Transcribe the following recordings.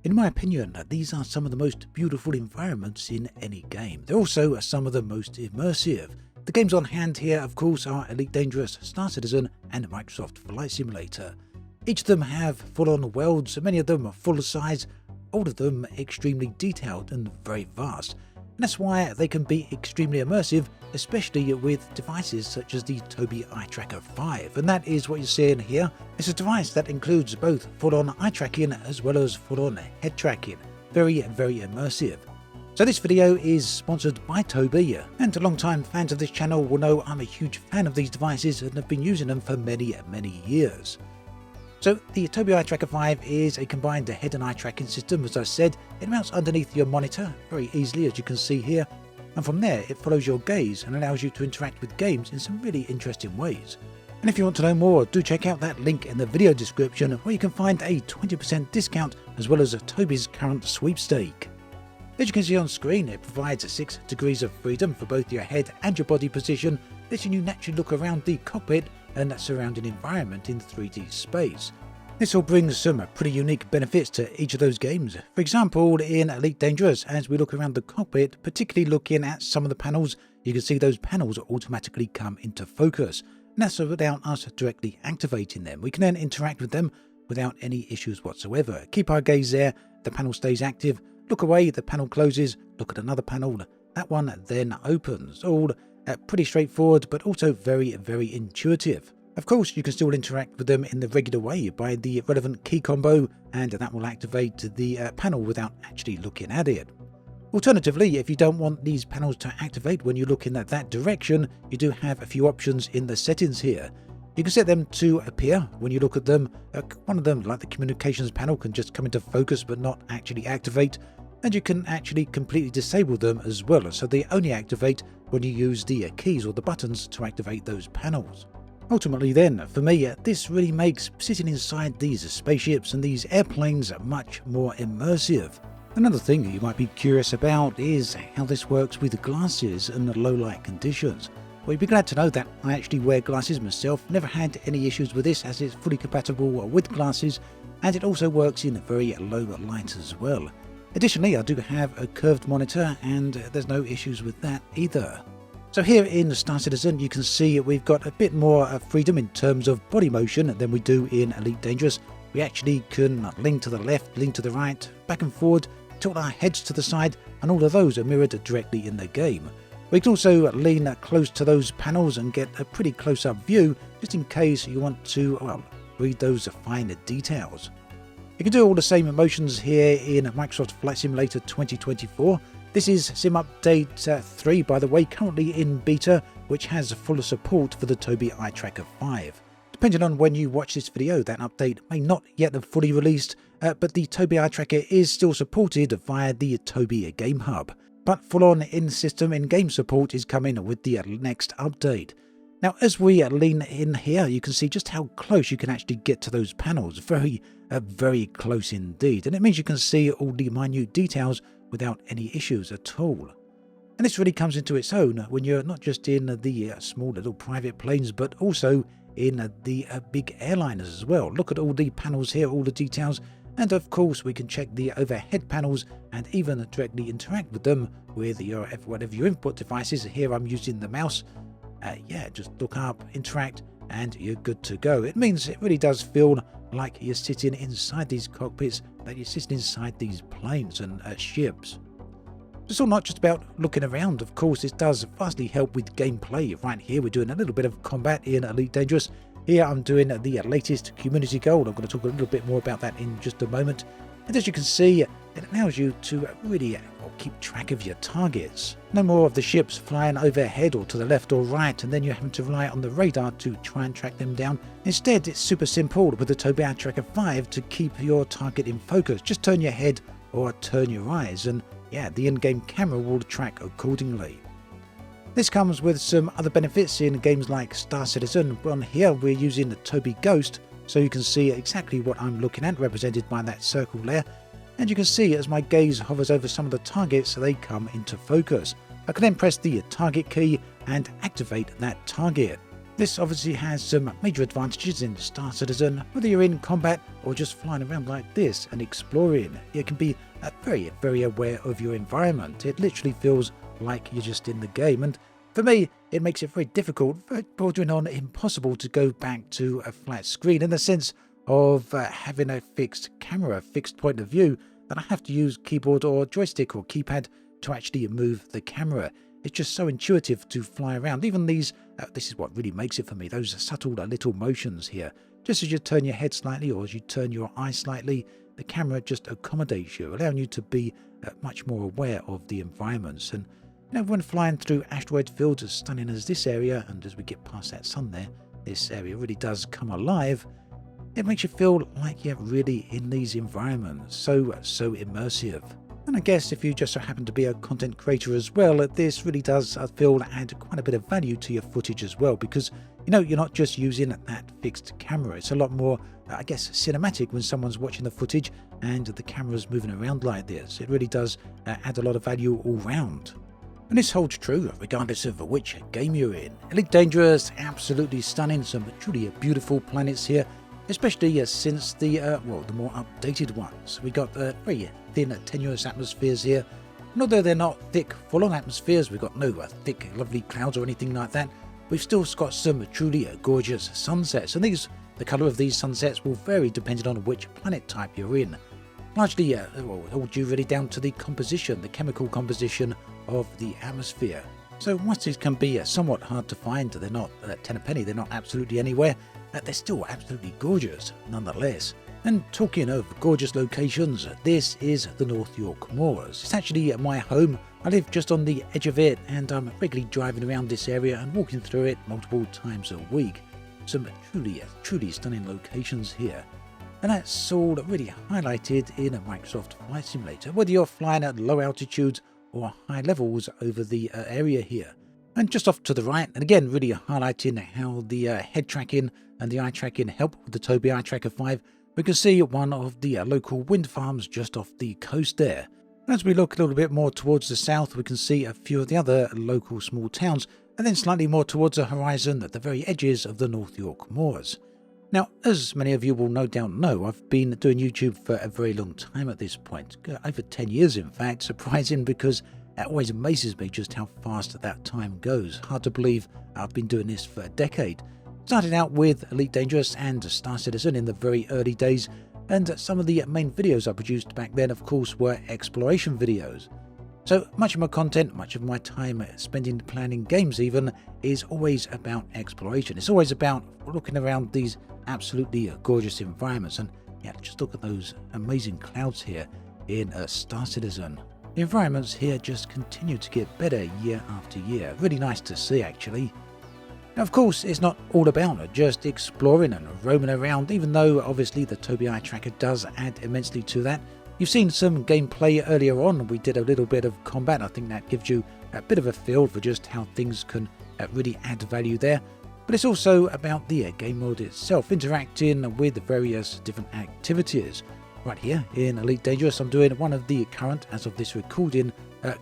In my opinion, these are some of the most beautiful environments in any game. They're also some of the most immersive. The games on hand here, of course, are Elite Dangerous, Star Citizen, and Microsoft Flight Simulator. Each of them have full-on worlds, many of them are full size, all of them extremely detailed and very vast. And that's why they can be extremely immersive, especially with devices such as the Tobii Eyetracker 5. And that is what you're seeing here. It's a device that includes both full-on eye tracking as well as full-on head tracking. Very, very immersive. So this video is sponsored by Tobii, and long-time fans of this channel will know I'm a huge fan of these devices and have been using them for many, many years. So the Tobii Eyetracker 5 is a combined head and eye tracking system. As I said, it mounts underneath your monitor very easily, as you can see here, and from there it follows your gaze and allows you to interact with games in some really interesting ways. And if you want to know more, do check out that link in the video description where you can find a 20% discount as well as Tobii's current sweepstake. As you can see on screen, it provides 6 degrees of freedom for both your head and your body position, letting you naturally look around the cockpit and that surrounding environment in 3D space. This all brings some pretty unique benefits to each of those games. For example, in Elite Dangerous, as we look around the cockpit, particularly looking at some of the panels, you can see those panels automatically come into focus. And that's without us directly activating them. We can then interact with them without any issues whatsoever. Keep our gaze there, the panel stays active, look away, the panel closes, look at another panel, that one then opens. All pretty straightforward, but also very, very intuitive. Of course, you can still interact with them in the regular way by the relevant key combo, and that will activate the panel without actually looking at it. Alternatively, if you don't want these panels to activate when you look in that direction, you do have a few options in the settings here. You can set them to appear when you look at them. One of them, like the communications panel, can just come into focus but not actually activate. And you can actually completely disable them as well, so they only activate when you use the keys or the buttons to activate those panels. Ultimately then, for me, this really makes sitting inside these spaceships and these airplanes much more immersive. Another thing you might be curious about is how this works with glasses in low light conditions. Well, you'd be glad to know that I actually wear glasses myself, never had any issues with this as it's fully compatible with glasses, and it also works in very low light as well. Additionally, I do have a curved monitor and there's no issues with that either. So here in Star Citizen, you can see we've got a bit more freedom in terms of body motion than we do in Elite Dangerous. We actually can lean to the left, lean to the right, back and forward, tilt our heads to the side, and all of those are mirrored directly in the game. We can also lean close to those panels and get a pretty close-up view, just in case you want to, well, read those finer details. You can do all the same motions here in Microsoft Flight Simulator 2024. This is Sim Update 3, by the way, currently in beta, which has full support for the Tobii Eyetracker 5. Depending on when you watch this video, that update may not yet have fully released, but the Tobii Eyetracker is still supported via the Tobii Game Hub. But full-on in-system in-game support is coming with the next update. Now, as we lean in here, you can see just how close you can actually get to those panels. Very, very close indeed. And it means you can see all the minute details without any issues at all. And this really comes into its own when you're not just in the small little private planes, but also in the big airliners as well. Look at all the panels here, all the details. And of course, we can check the overhead panels and even directly interact with them with your whatever your input devices. Here I'm using the mouse. Yeah, just look up, interact, and you're good to go. It means it really does feel like you're sitting inside these cockpits, that you're sitting inside these planes and ships. It's all not just about looking around, of course. It does vastly help with gameplay. Right here, we're doing a little bit of combat in Elite Dangerous. Here I'm doing the latest community goal. I'm going to talk a little bit more about that in just a moment. And as you can see, it allows you to really keep track of your targets. No more of the ships flying overhead or to the left or right, and then you're having to rely on the radar to try and track them down. Instead, it's super simple with the Tobii Eyetracker 5 to keep your target in focus. Just turn your head or turn your eyes, and yeah, the in-game camera will track accordingly. This comes with some other benefits in games like Star Citizen. On here, we're using the Tobii Ghost, so you can see exactly what I'm looking at, represented by that circle there. And you can see as my gaze hovers over some of the targets, they come into focus. I can then press the target key and activate that target. This obviously has some major advantages in Star Citizen, whether you're in combat or just flying around like this and exploring. You can be very aware of your environment. It literally feels like you're just in the game, and for me it makes it very difficult, bordering on impossible, to go back to a flat screen in the sense of having a fixed camera, fixed point of view, that I have to use keyboard or joystick or keypad to actually move the camera. It's just so intuitive to fly around. Even these, this is what really makes it for me, those subtle little motions here. Just as you turn your head slightly or as you turn your eye slightly, the camera just accommodates you, allowing you to be much more aware of the environments. And when flying through asteroid fields as stunning as this area, and as we get past that sun there, this area really does come alive. It makes you feel like you're really in these environments, so immersive. And I guess if you just so happen to be a content creator as well, this really does, I feel, add quite a bit of value to your footage as well, because you're not just using that fixed camera. It's a lot more, I guess, cinematic when someone's watching the footage and the camera's moving around like this. It really does add a lot of value all round. And this holds true regardless of which game you're in. Elite Dangerous, absolutely stunning, some truly beautiful planets here, especially since the more updated ones. We got very thin, tenuous atmospheres here. And although they're not thick, full-on atmospheres, we've got no thick, lovely clouds or anything like that, we've still got some truly gorgeous sunsets. And the colour of these sunsets will vary depending on which planet type you're in. Largely, all due really down to the composition, the chemical composition of the atmosphere. So whilst these can be somewhat hard to find, they're not 10 a penny, they're not absolutely anywhere, they're still absolutely gorgeous nonetheless. And talking of gorgeous locations, this is the North York Moors. It's actually my home. I live just on the edge of it, and I'm regularly driving around this area and walking through it multiple times a week. Some truly stunning locations here. And that's all really highlighted in a Microsoft Flight Simulator, whether you're flying at low altitudes or high levels over the area here. And just off to the right, and again really highlighting how the head tracking and the eye tracking help with the Tobii Eyetracker 5, we can see one of the local wind farms just off the coast there. And as we look a little bit more towards the south, we can see a few of the other local small towns, and then slightly more towards the horizon at the very edges of the North York Moors. Now, as many of you will no doubt know, I've been doing YouTube for a very long time at this point, over 10 years in fact, surprising because it always amazes me just how fast that time goes. Hard to believe I've been doing this for a decade. Started out with Elite Dangerous and Star Citizen in the very early days, and some of the main videos I produced back then, of course, were exploration videos. So much of my content, much of my time spending planning games even, is always about exploration. It's always about looking around these absolutely gorgeous environments, and yeah, just look at those amazing clouds here in Star Citizen. The environments here just continue to get better year after year. Really nice to see, actually. Now, of course, it's not all about just exploring and roaming around, even though obviously the Tobii Eyetracker does add immensely to that. You've seen some gameplay earlier on. We did a little bit of combat. I think that gives you a bit of a feel for just how things can really add value there. But it's also about the game mode itself, interacting with the various different activities. Right here in Elite Dangerous, I'm doing one of the current, as of this recording,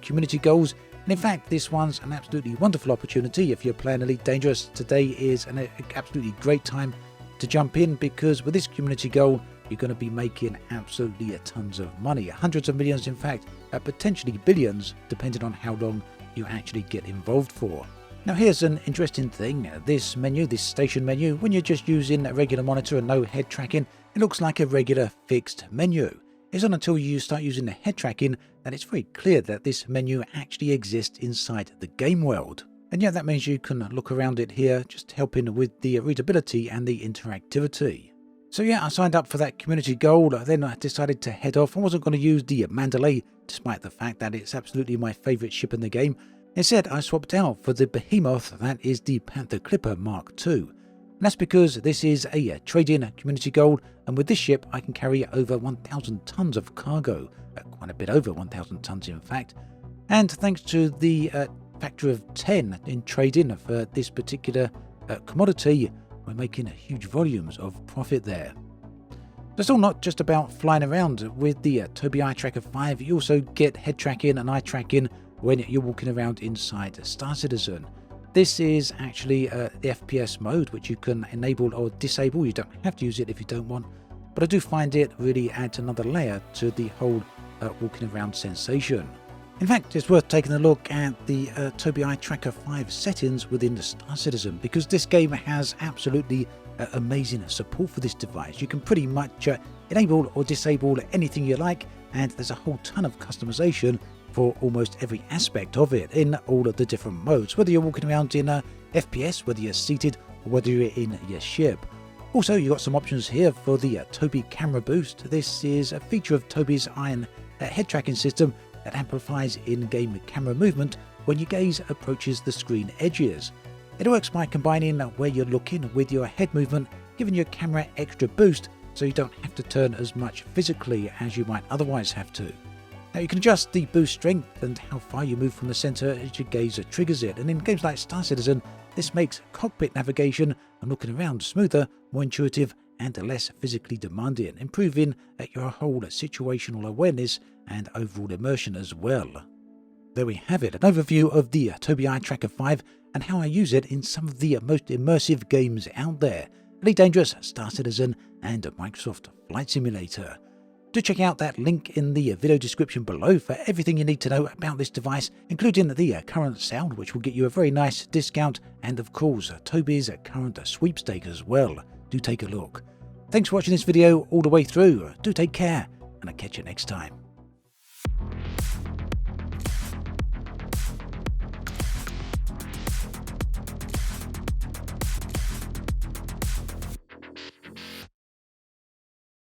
community goals. And in fact, this one's an absolutely wonderful opportunity. If you're playing Elite Dangerous, today is an absolutely great time to jump in, because with this community goal, you're going to be making absolutely tons of money. Hundreds of millions, in fact, potentially billions, depending on how long you actually get involved for. Now here's an interesting thing. This menu, this station menu, when you're just using a regular monitor and no head tracking, it looks like a regular fixed menu. It's not until you start using the head tracking that it's very clear that this menu actually exists inside the game world. And yeah, that means you can look around it here, just helping with the readability and the interactivity. So yeah, I signed up for that community goal, then I decided to head off. I wasn't going to use the Mandalay, despite the fact that it's absolutely my favourite ship in the game. Instead, I swapped out for the Behemoth, that is the Panther Clipper Mark II. And that's because this is a trade-in community goal, and with this ship I can carry over 1,000 tons of cargo, quite a bit over 1,000 tons in fact. And thanks to the factor of 10 in trade-in for this particular commodity, we're making huge volumes of profit there. It's still not just about flying around. With the Tobii Eyetracker 5, you also get head tracking and eye tracking when you're walking around inside Star Citizen. This is actually the FPS mode, which you can enable or disable. You don't have to use it if you don't want, but I do find it really adds another layer to the whole walking around sensation. In fact, it's worth taking a look at the Tobii Eyetracker 5 settings within the Star Citizen, because this game has absolutely amazing support for this device. You can pretty much enable or disable anything you like, and there's a whole ton of customization for almost every aspect of it in all of the different modes, whether you're walking around in FPS, whether you're seated, or whether you're in your ship. Also, you've got some options here for the Tobii camera boost. This is a feature of Tobii's Iron head tracking system that amplifies in-game camera movement when your gaze approaches the screen edges. It works by combining where you're looking with your head movement, giving your camera extra boost so you don't have to turn as much physically as you might otherwise have to. Now you can adjust the boost strength and how far you move from the centre as your gaze triggers it, and in games like Star Citizen this makes cockpit navigation and looking around smoother, more intuitive and less physically demanding, improving your whole situational awareness and overall immersion as well. There we have it, an overview of the Tobii Eyetracker 5 and how I use it in some of the most immersive games out there: Elite Dangerous, Star Citizen and Microsoft Flight Simulator. Do check out that link in the video description below for everything you need to know about this device, including the current sale, which will get you a very nice discount, and of course Tobii's current sweepstake as well. Do take a look. Thanks for watching this video all the way through. Do take care, and I'll catch you next time.